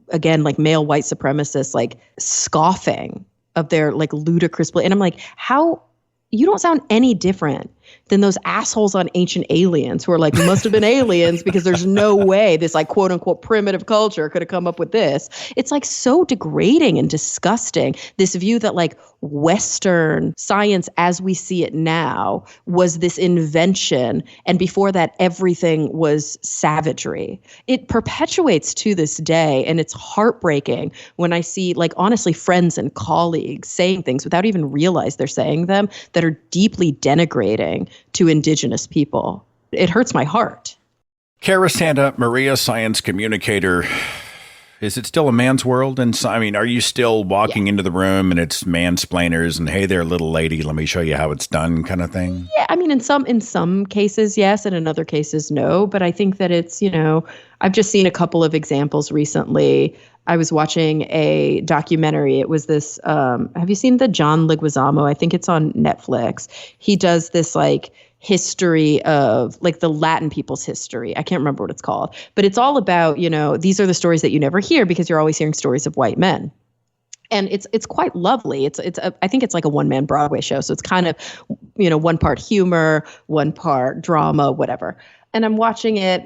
again, like male white supremacists, like scoffing of their like ludicrous, and I'm like, how, you don't sound any different than those assholes on Ancient Aliens who are like, must have been aliens because there's no way this like quote unquote primitive culture could have come up with this. It's like so degrading and disgusting. This view that like Western science as we see it now was this invention. And before that, everything was savagery. It perpetuates to this day. And it's heartbreaking when I see like, honestly, friends and colleagues saying things without even realize they're saying them that are deeply denigrating to indigenous people. It hurts my heart. Cara Santa Maria, science communicator. Is it still a man's world? And I mean, are you still walking into the room and it's mansplainers and, hey there, little lady, let me show you how it's done kind of thing? Yeah, I mean, in some cases, yes, and in other cases, no. But I think that it's, I've just seen a couple of examples recently. I was watching a documentary. It was this, have you seen the John Leguizamo? I think it's on Netflix. He does this like history of like the Latin people's history. I can't remember what it's called, but it's all about, these are the stories that you never hear because you're always hearing stories of white men. And it's quite lovely. I think it's like a one-man Broadway show. So it's kind of, one part humor, one part drama, whatever. And I'm watching it,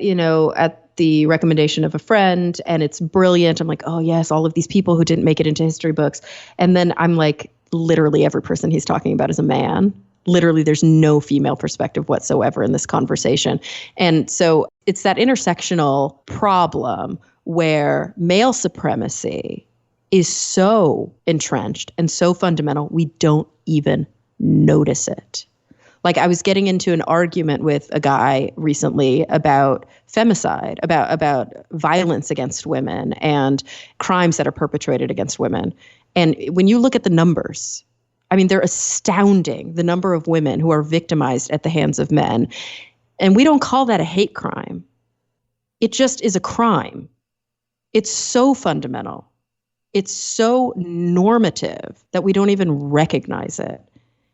at the recommendation of a friend, and it's brilliant. I'm like, oh yes, all of these people who didn't make it into history books. And then I'm like, literally every person he's talking about is a man. Literally, there's no female perspective whatsoever in this conversation. And so it's that intersectional problem where male supremacy is so entrenched and so fundamental, we don't even notice it. Like I was getting into an argument with a guy recently about femicide, about violence against women and crimes that are perpetrated against women. And when you look at the numbers, I mean, they're astounding, the number of women who are victimized at the hands of men. And we don't call that a hate crime. It just is a crime. It's so fundamental. It's so normative that we don't even recognize it.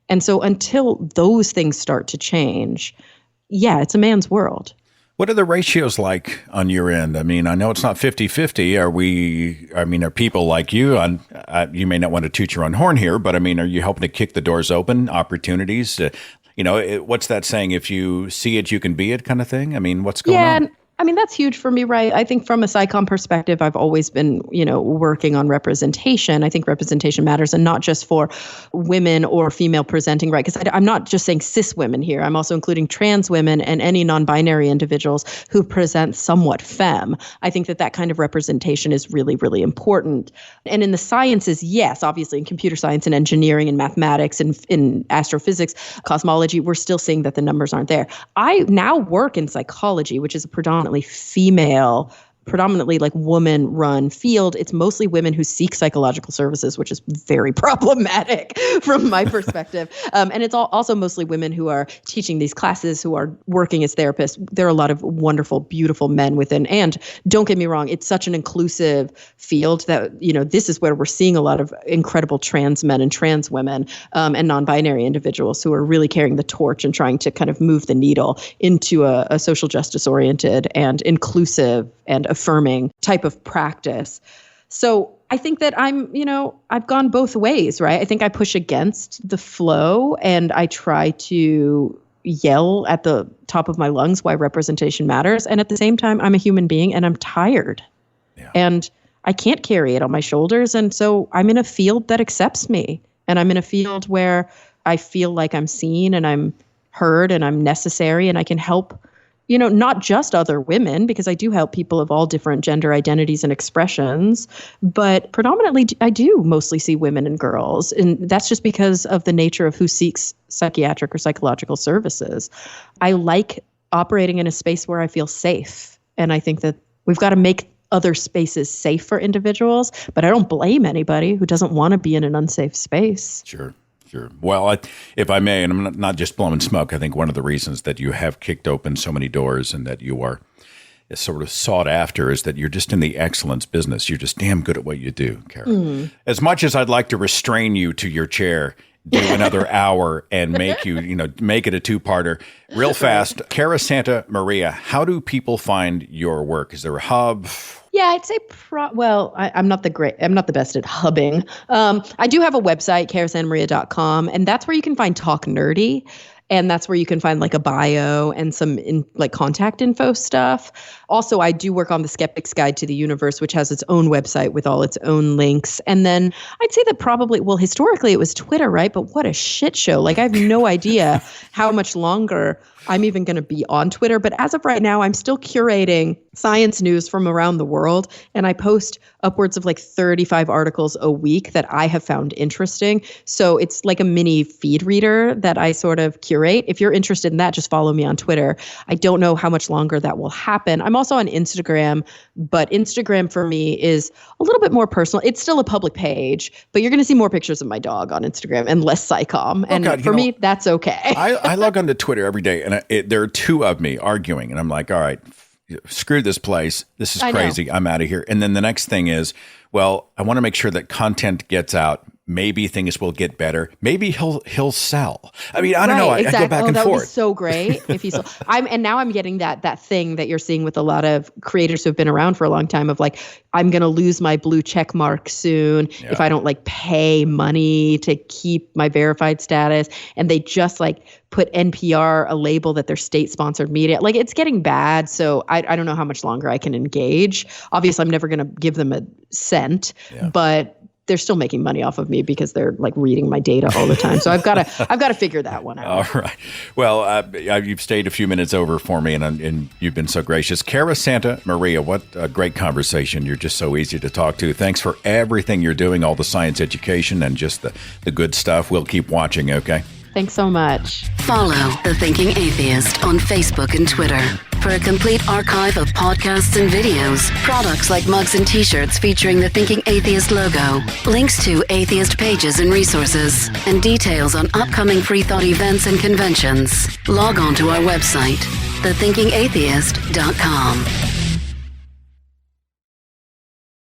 And so until those things start to change, yeah, it's a man's world. What are the ratios like on your end? I mean, I know it's not 50-50. Are people like you, you may not want to toot your own horn here, but I mean, are you helping to kick the doors open, opportunities? What's that saying? If you see it, you can be it kind of thing? I mean, what's going on? I mean, that's huge for me, right? I think from a SciComm perspective, I've always been, working on representation. I think representation matters, and not just for women or female presenting, right? Because I'm not just saying cis women here. I'm also including trans women and any non-binary individuals who present somewhat femme. I think that kind of representation is really, really important. And in the sciences, yes, obviously in computer science and engineering and mathematics and in astrophysics, cosmology, we're still seeing that the numbers aren't there. I now work in psychology, which is a predominantly female, predominantly like woman-run field. It's mostly women who seek psychological services, which is very problematic from my perspective. And it's also mostly women who are teaching these classes, who are working as therapists. There are a lot of wonderful, beautiful men within. And don't get me wrong, it's such an inclusive field that, this is where we're seeing a lot of incredible trans men and trans women and non-binary individuals who are really carrying the torch and trying to kind of move the needle into a social justice-oriented and inclusive and affirming type of practice. So I think that I've gone both ways, right? I think I push against the flow and I try to yell at the top of my lungs why representation matters. And at the same time, I'm a human being and I'm tired. Yeah. And I can't carry it on my shoulders. And so I'm in a field that accepts me. And I'm in a field where I feel like I'm seen and I'm heard and I'm necessary and I can help not just other women, because I do help people of all different gender identities and expressions, but predominantly I do mostly see women and girls. And that's just because of the nature of who seeks psychiatric or psychological services. I like operating in a space where I feel safe. And I think that we've got to make other spaces safe for individuals, but I don't blame anybody who doesn't want to be in an unsafe space. Sure. Well, if I may, and I'm not just blowing smoke, I think one of the reasons that you have kicked open so many doors and that you are is sort of sought after is that you're just in the excellence business. You're just damn good at what you do, Cara. As much as I'd like to restrain you to your chair, do another hour and make you, make it a two-parter. Real fast, Cara Santa Maria, how do people find your work? Is there a hub? Yeah, I'd say, I'm not the best at hubbing. I do have a website, carasantamaria.com, and that's where you can find Talk Nerdy. And that's where you can find like a bio and some contact info stuff. Also, I do work on the Skeptic's Guide to the Universe, which has its own website with all its own links. And then I'd say that historically it was Twitter, right? But what a shit show. Like, I have no idea how much longer I'm even going to be on Twitter. But as of right now, I'm still curating science news from around the world. And I post upwards of 35 articles a week that I have found interesting. So it's like a mini feed reader that I sort of curate. If you're interested in that, just follow me on Twitter. I don't know how much longer that will happen. I'm also on Instagram, but Instagram for me is a little bit more personal. It's still a public page, but you're going to see more pictures of my dog on Instagram and less psychom. And for me, that's okay. I log onto Twitter every day, and there are two of me arguing, and I'm like, all right, screw this place. This is crazy. I'm out of here. And then the next thing is, well, I want to make sure that content gets out. Maybe things will get better. Maybe he'll sell. I mean, I don't know. Exactly. I go back and that forth. Would be so great if he sold. And now I'm getting that thing that you're seeing with a lot of creators who have been around for a long time of I'm going to lose my blue check mark soon if I don't pay money to keep my verified status. And they just put NPR a label that they're state sponsored media. It's getting bad. So I don't know how much longer I can engage. Obviously, I'm never going to give them a cent, but they're still making money off of me because they're reading my data all the time. So I've got to figure that one out. All right. Well, you've stayed a few minutes over for me, and you've been so gracious. Cara Santa Maria, what a great conversation. You're just so easy to talk to. Thanks for everything you're doing, all the science education and just the good stuff. We'll keep watching, okay? Thanks so much. Follow The Thinking Atheist on Facebook and Twitter for a complete archive of podcasts and videos, products like mugs and t-shirts featuring the Thinking Atheist logo, links to atheist pages and resources, and details on upcoming Free Thought events and conventions. Log on to our website, thethinkingatheist.com.